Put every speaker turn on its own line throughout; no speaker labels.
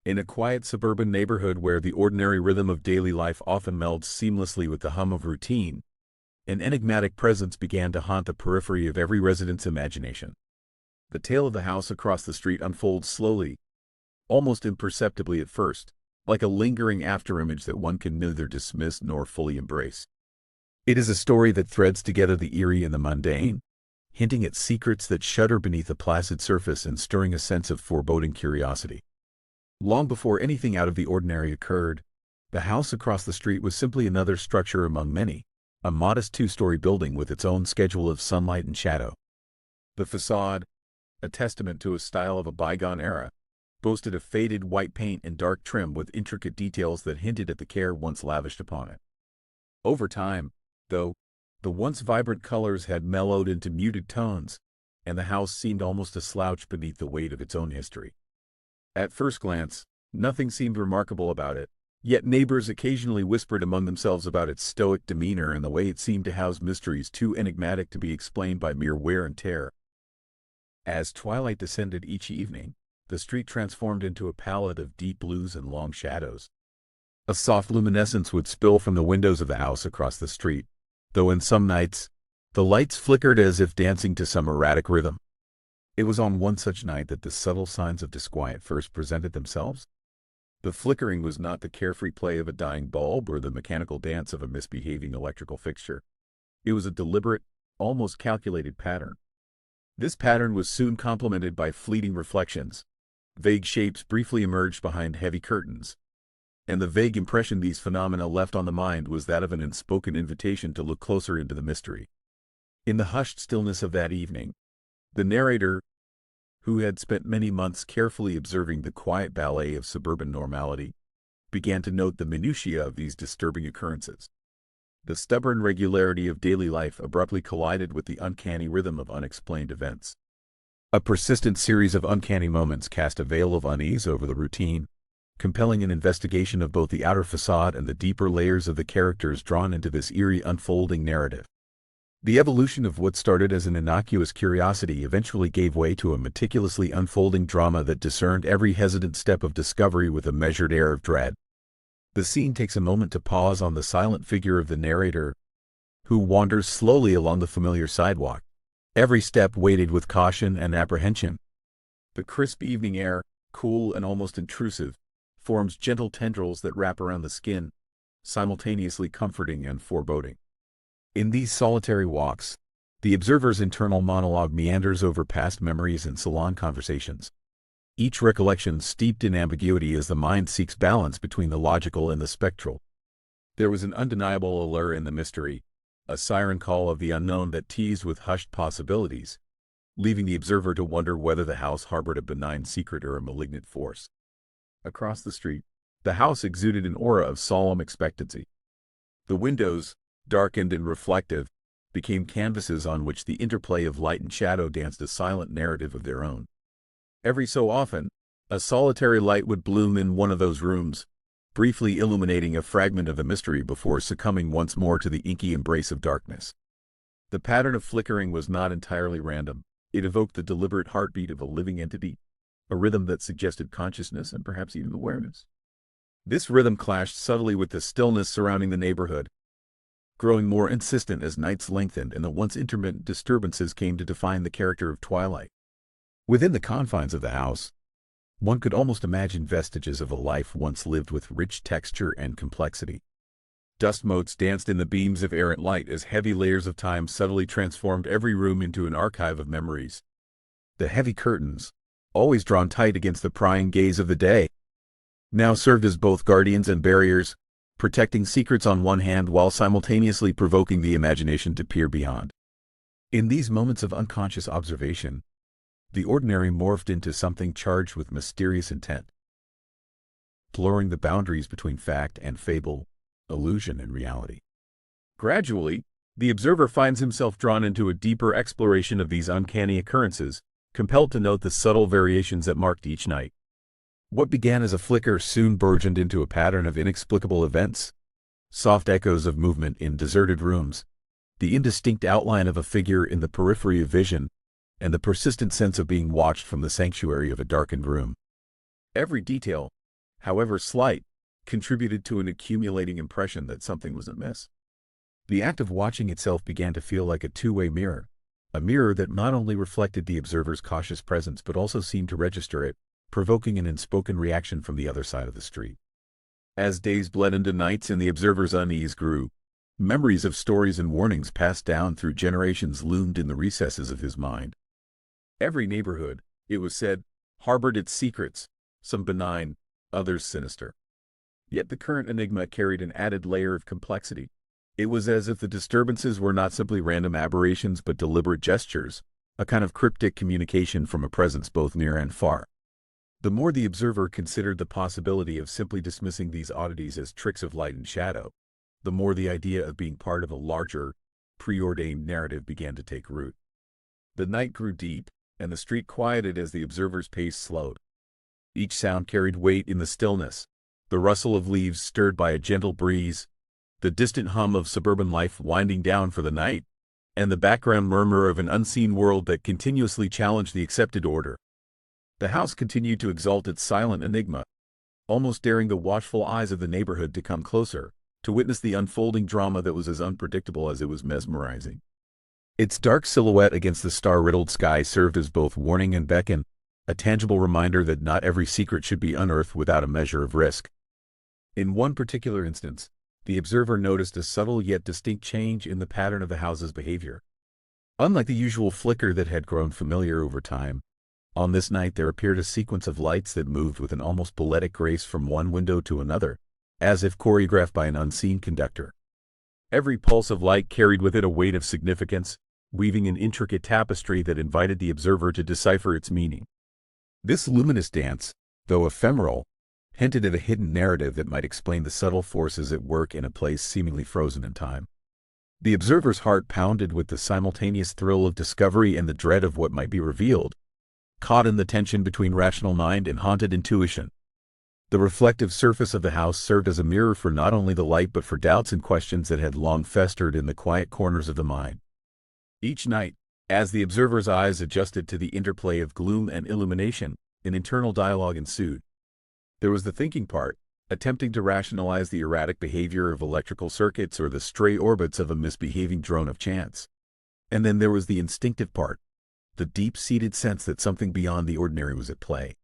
In a quiet suburban neighborhood where the ordinary rhythm of daily life often melds seamlessly with the hum of routine, an enigmatic presence began to haunt the periphery of every resident's imagination. The tale of the house across the street unfolds slowly, almost imperceptibly at first, like a lingering afterimage that one can neither dismiss nor fully embrace. It is a story that threads together the eerie and the mundane, hinting at secrets that shudder beneath a placid surface and stirring a sense of foreboding curiosity. Long before anything out of the ordinary occurred, the house across the street was simply another structure among many, a modest two-story building with its own schedule of sunlight and shadow. The facade, a testament to a style of a bygone era, boasted of faded white paint and dark trim with intricate details that hinted at the care once lavished upon it. Over time, though, the once vibrant colors had mellowed into muted tones, and the house seemed almost a slouch beneath the weight of its own history. At first glance, nothing seemed remarkable about it, yet neighbors occasionally whispered among themselves about its stoic demeanor and the way it seemed to house mysteries too enigmatic to be explained by mere wear and tear. As twilight descended each evening, the street transformed into a palette of deep blues and long shadows. A soft luminescence would spill from the windows of the house across the street, though in some nights, the lights flickered as if dancing to some erratic rhythm. It was on one such night that the subtle signs of disquiet first presented themselves. The flickering was not the carefree play of a dying bulb or the mechanical dance of a misbehaving electrical fixture. It was a deliberate, almost calculated pattern. This pattern was soon complemented by fleeting reflections. Vague shapes briefly emerged behind heavy curtains, and the vague impression these phenomena left on the mind was that of an unspoken invitation to look closer into the mystery. In the hushed stillness of that evening, the narrator, who had spent many months carefully observing the quiet ballet of suburban normality, began to note the minutiae of these disturbing occurrences. The stubborn regularity of daily life abruptly collided with the uncanny rhythm of unexplained events. A persistent series of uncanny moments cast a veil of unease over the routine, compelling an investigation of both the outer facade and the deeper layers of the characters drawn into this eerie unfolding narrative. The evolution of what started as an innocuous curiosity eventually gave way to a meticulously unfolding drama that discerned every hesitant step of discovery with a measured air of dread. The scene takes a moment to pause on the silent figure of the narrator, who wanders slowly along the familiar sidewalk, every step weighted with caution and apprehension. The crisp evening air, cool and almost intrusive, forms gentle tendrils that wrap around the skin, simultaneously comforting and foreboding. In these solitary walks, the observer's internal monologue meanders over past memories and salon conversations, each recollection steeped in ambiguity as the mind seeks balance between the logical and the spectral. There was an undeniable allure in the mystery, a siren call of the unknown that teased with hushed possibilities, leaving the observer to wonder whether the house harbored a benign secret or a malignant force. Across the street, the house exuded an aura of solemn expectancy. The windows, darkened and reflective, became canvases on which the interplay of light and shadow danced a silent narrative of their own. Every so often, a solitary light would bloom in one of those rooms, briefly illuminating a fragment of the mystery before succumbing once more to the inky embrace of darkness. The pattern of flickering was not entirely random. It evoked the deliberate heartbeat of a living entity, a rhythm that suggested consciousness and perhaps even awareness. This rhythm clashed subtly with the stillness surrounding the neighborhood, growing more insistent as nights lengthened and the once intermittent disturbances came to define the character of twilight. Within the confines of the house, one could almost imagine vestiges of a life once lived with rich texture and complexity. Dust motes danced in the beams of errant light as heavy layers of time subtly transformed every room into an archive of memories. The heavy curtains, always drawn tight against the prying gaze of the day, now served as both guardians and barriers, protecting secrets on one hand while simultaneously provoking the imagination to peer beyond. In these moments of unconscious observation, the ordinary morphed into something charged with mysterious intent, blurring the boundaries between fact and fable, illusion and reality. Gradually, the observer finds himself drawn into a deeper exploration of these uncanny occurrences, compelled to note the subtle variations that marked each night. What began as a flicker soon burgeoned into a pattern of inexplicable events, soft echoes of movement in deserted rooms, the indistinct outline of a figure in the periphery of vision, and the persistent sense of being watched from the sanctuary of a darkened room. Every detail, however slight, contributed to an accumulating impression that something was amiss. The act of watching itself began to feel like a two-way mirror, a mirror that not only reflected the observer's cautious presence but also seemed to register it, provoking an unspoken reaction from the other side of the street. As days bled into nights and the observer's unease grew, memories of stories and warnings passed down through generations loomed in the recesses of his mind. Every neighborhood, it was said, harbored its secrets, some benign, others sinister. Yet the current enigma carried an added layer of complexity. It was as if the disturbances were not simply random aberrations but deliberate gestures, a kind of cryptic communication from a presence both near and far. The more the observer considered the possibility of simply dismissing these oddities as tricks of light and shadow, the more the idea of being part of a larger, preordained narrative began to take root. The night grew deep, and the street quieted as the observer's pace slowed. Each sound carried weight in the stillness, the rustle of leaves stirred by a gentle breeze, the distant hum of suburban life winding down for the night, and the background murmur of an unseen world that continuously challenged the accepted order. The house continued to exalt its silent enigma, almost daring the watchful eyes of the neighborhood to come closer, to witness the unfolding drama that was as unpredictable as it was mesmerizing. Its dark silhouette against the star-riddled sky served as both warning and beacon, a tangible reminder that not every secret should be unearthed without a measure of risk. In one particular instance, the observer noticed a subtle yet distinct change in the pattern of the house's behavior. Unlike the usual flicker that had grown familiar over time, on this night there appeared a sequence of lights that moved with an almost balletic grace from one window to another, as if choreographed by an unseen conductor. Every pulse of light carried with it a weight of significance, weaving an intricate tapestry that invited the observer to decipher its meaning. This luminous dance, though ephemeral, hinted at a hidden narrative that might explain the subtle forces at work in a place seemingly frozen in time. The observer's heart pounded with the simultaneous thrill of discovery and the dread of what might be revealed, caught in the tension between rational mind and haunted intuition. The reflective surface of the house served as a mirror for not only the light but for doubts and questions that had long festered in the quiet corners of the mind. Each night, as the observer's eyes adjusted to the interplay of gloom and illumination, an internal dialogue ensued. There was the thinking part, attempting to rationalize the erratic behavior of electrical circuits or the stray orbits of a misbehaving drone of chance. And then there was the instinctive part, the deep-seated sense that something beyond the ordinary was at play.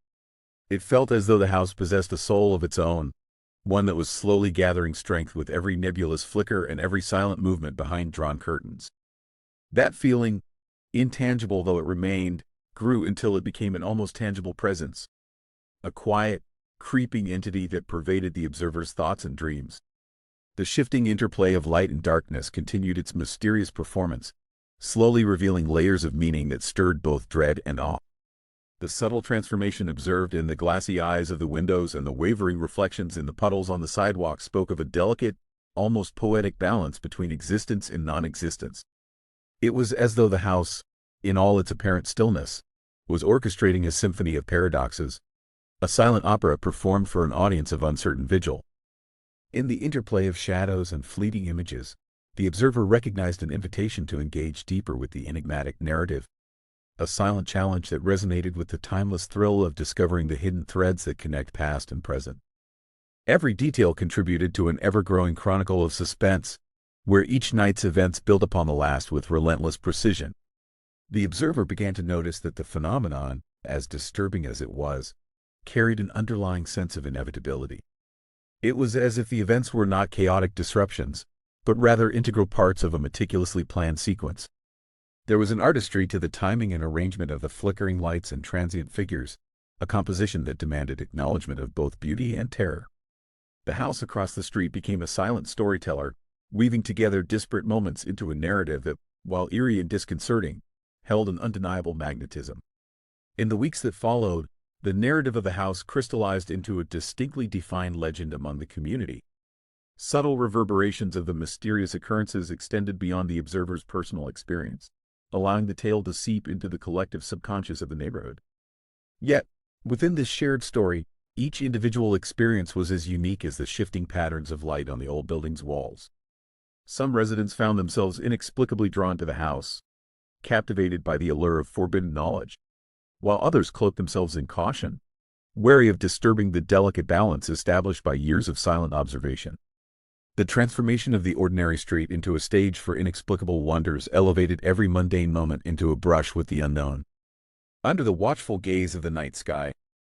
It felt as though the house possessed a soul of its own, one that was slowly gathering strength with every nebulous flicker and every silent movement behind drawn curtains. That feeling, intangible though it remained, grew until it became an almost tangible presence, a quiet, creeping entity that pervaded the observer's thoughts and dreams. The shifting interplay of light and darkness continued its mysterious performance, slowly revealing layers of meaning that stirred both dread and awe. The subtle transformation observed in the glassy eyes of the windows and the wavering reflections in the puddles on the sidewalk spoke of a delicate, almost poetic balance between existence and non-existence. It was as though the house, in all its apparent stillness, was orchestrating a symphony of paradoxes, a silent opera performed for an audience of uncertain vigil. In the interplay of shadows and fleeting images, the observer recognized an invitation to engage deeper with the enigmatic narrative, a silent challenge that resonated with the timeless thrill of discovering the hidden threads that connect past and present. Every detail contributed to an ever-growing chronicle of suspense, where each night's events built upon the last with relentless precision. The observer began to notice that the phenomenon, as disturbing as it was, carried an underlying sense of inevitability. It was as if the events were not chaotic disruptions, but rather integral parts of a meticulously planned sequence. There was an artistry to the timing and arrangement of the flickering lights and transient figures, a composition that demanded acknowledgement of both beauty and terror. The house across the street became a silent storyteller, weaving together disparate moments into a narrative that, while eerie and disconcerting, held an undeniable magnetism. In the weeks that followed, the narrative of the house crystallized into a distinctly defined legend among the community. Subtle reverberations of the mysterious occurrences extended beyond the observer's personal experience, allowing the tale to seep into the collective subconscious of the neighborhood. Yet, within this shared story, each individual experience was as unique as the shifting patterns of light on the old building's walls. Some residents found themselves inexplicably drawn to the house, captivated by the allure of forbidden knowledge, while others cloaked themselves in caution, wary of disturbing the delicate balance established by years of silent observation. The transformation of the ordinary street into a stage for inexplicable wonders elevated every mundane moment into a brush with the unknown. Under the watchful gaze of the night sky,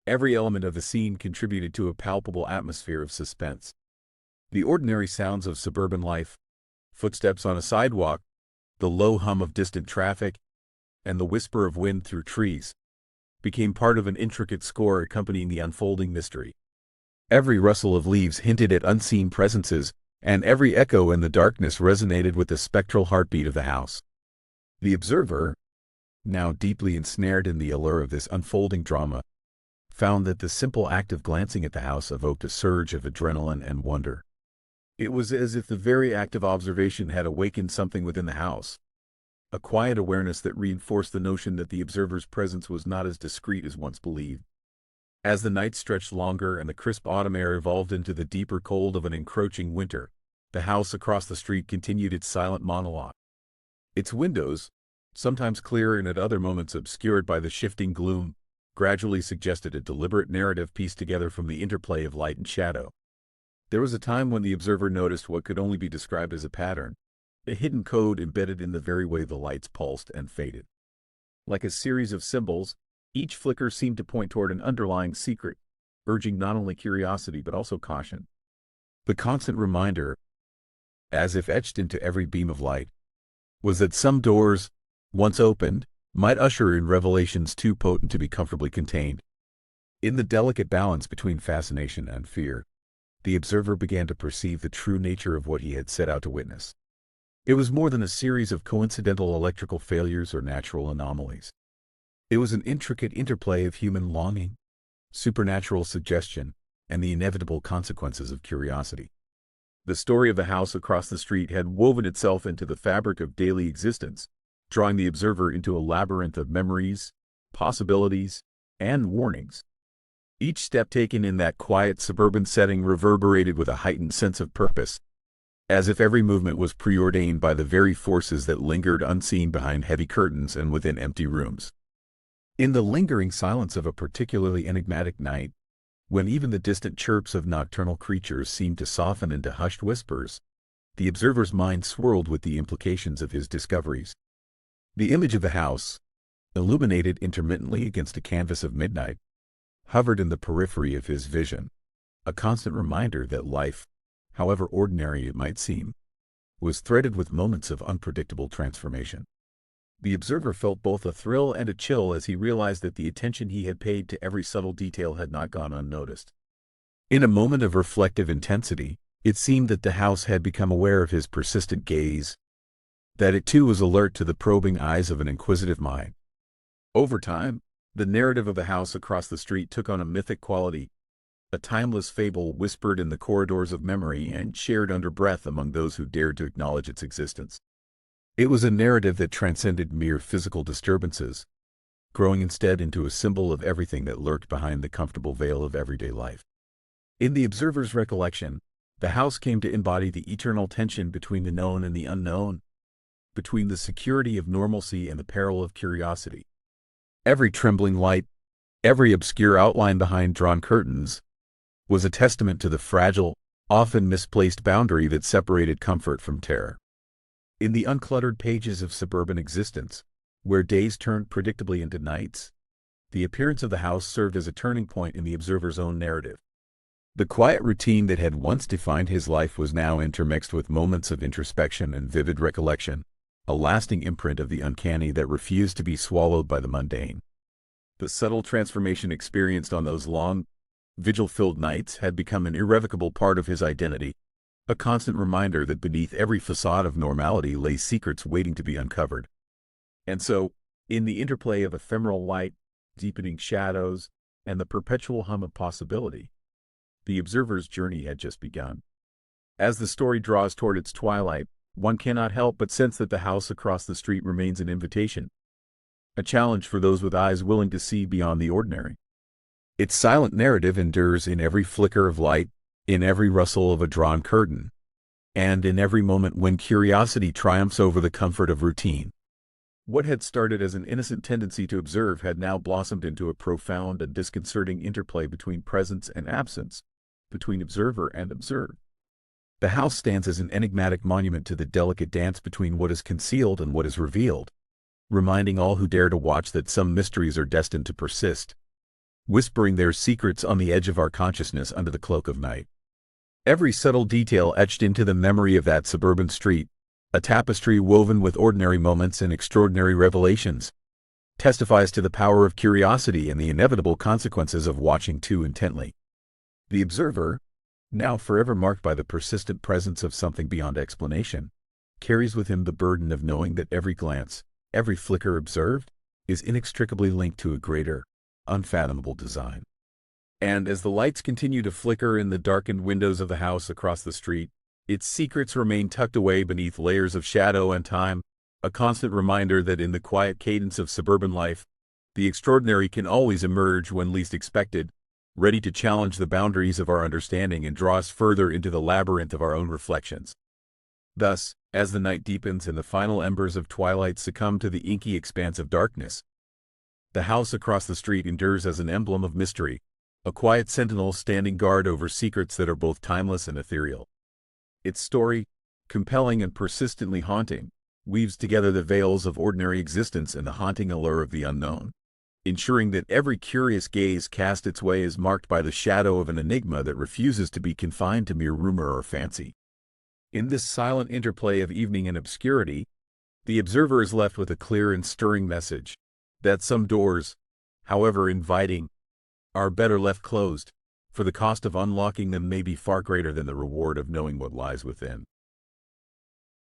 every element of the scene contributed to a palpable atmosphere of suspense. The ordinary sounds of suburban life, footsteps on a sidewalk, the low hum of distant traffic, and the whisper of wind through trees, became part of an intricate score accompanying the unfolding mystery. Every rustle of leaves hinted at unseen presences, and every echo in the darkness resonated with the spectral heartbeat of the house. The observer, now deeply ensnared in the allure of this unfolding drama, found that the simple act of glancing at the house evoked a surge of adrenaline and wonder. It was as if the very act of observation had awakened something within the house, a quiet awareness that reinforced the notion that the observer's presence was not as discreet as once believed. As the night stretched longer and the crisp autumn air evolved into the deeper cold of an encroaching winter, the house across the street continued its silent monologue. Its windows, sometimes clear and at other moments obscured by the shifting gloom, gradually suggested a deliberate narrative pieced together from the interplay of light and shadow. There was a time when the observer noticed what could only be described as a pattern, a hidden code embedded in the very way the lights pulsed and faded. Like a series of symbols, each flicker seemed to point toward an underlying secret, urging not only curiosity but also caution. The constant reminder, as if etched into every beam of light, was that some doors, once opened, might usher in revelations too potent to be comfortably contained. In the delicate balance between fascination and fear, the observer began to perceive the true nature of what he had set out to witness. It was more than a series of coincidental electrical failures or natural anomalies. It was an intricate interplay of human longing, supernatural suggestion, and the inevitable consequences of curiosity. The story of the house across the street had woven itself into the fabric of daily existence, drawing the observer into a labyrinth of memories, possibilities, and warnings. Each step taken in that quiet suburban setting reverberated with a heightened sense of purpose, as if every movement was preordained by the very forces that lingered unseen behind heavy curtains and within empty rooms. In the lingering silence of a particularly enigmatic night, when even the distant chirps of nocturnal creatures seemed to soften into hushed whispers, the observer's mind swirled with the implications of his discoveries. The image of the house, illuminated intermittently against a canvas of midnight, hovered in the periphery of his vision, a constant reminder that life, however ordinary it might seem, was threaded with moments of unpredictable transformation. The observer felt both a thrill and a chill as he realized that the attention he had paid to every subtle detail had not gone unnoticed. In a moment of reflective intensity, it seemed that the house had become aware of his persistent gaze, that it too was alert to the probing eyes of an inquisitive mind. Over time, the narrative of the house across the street took on a mythic quality, a timeless fable whispered in the corridors of memory and shared under breath among those who dared to acknowledge its existence. It was a narrative that transcended mere physical disturbances, growing instead into a symbol of everything that lurked behind the comfortable veil of everyday life. In the observer's recollection, the house came to embody the eternal tension between the known and the unknown, between the security of normalcy and the peril of curiosity. Every trembling light, every obscure outline behind drawn curtains, was a testament to the fragile, often misplaced boundary that separated comfort from terror. In the uncluttered pages of suburban existence, where days turned predictably into nights, the appearance of the house served as a turning point in the observer's own narrative. The quiet routine that had once defined his life was now intermixed with moments of introspection and vivid recollection, a lasting imprint of the uncanny that refused to be swallowed by the mundane. The subtle transformation experienced on those long, vigil-filled nights had become an irrevocable part of his identity, a constant reminder that beneath every facade of normality lay secrets waiting to be uncovered. And so, in the interplay of ephemeral light, deepening shadows, and the perpetual hum of possibility, the observer's journey had just begun. As the story draws toward its twilight, one cannot help but sense that the house across the street remains an invitation, a challenge for those with eyes willing to see beyond the ordinary. Its silent narrative endures in every flicker of light, in every rustle of a drawn curtain, and in every moment when curiosity triumphs over the comfort of routine. What had started as an innocent tendency to observe had now blossomed into a profound and disconcerting interplay between presence and absence, between observer and observed. The house stands as an enigmatic monument to the delicate dance between what is concealed and what is revealed, reminding all who dare to watch that some mysteries are destined to persist, whispering their secrets on the edge of our consciousness under the cloak of night. Every subtle detail etched into the memory of that suburban street, a tapestry woven with ordinary moments and extraordinary revelations, testifies to the power of curiosity and the inevitable consequences of watching too intently. The observer, now forever marked by the persistent presence of something beyond explanation, carries with him the burden of knowing that every glance, every flicker observed, is inextricably linked to a greater, unfathomable design. And as the lights continue to flicker in the darkened windows of the house across the street, its secrets remain tucked away beneath layers of shadow and time, a constant reminder that in the quiet cadence of suburban life, the extraordinary can always emerge when least expected, ready to challenge the boundaries of our understanding and draw us further into the labyrinth of our own reflections. Thus, as the night deepens and the final embers of twilight succumb to the inky expanse of darkness, the house across the street endures as an emblem of mystery, a quiet sentinel standing guard over secrets that are both timeless and ethereal. Its story, compelling and persistently haunting, weaves together the veils of ordinary existence and the haunting allure of the unknown, ensuring that every curious gaze cast its way is marked by the shadow of an enigma that refuses to be confined to mere rumor or fancy. In this silent interplay of evening and obscurity, the observer is left with a clear and stirring message, that some doors, however inviting, are better left closed, for the cost of unlocking them may be far greater than the reward of knowing what lies within.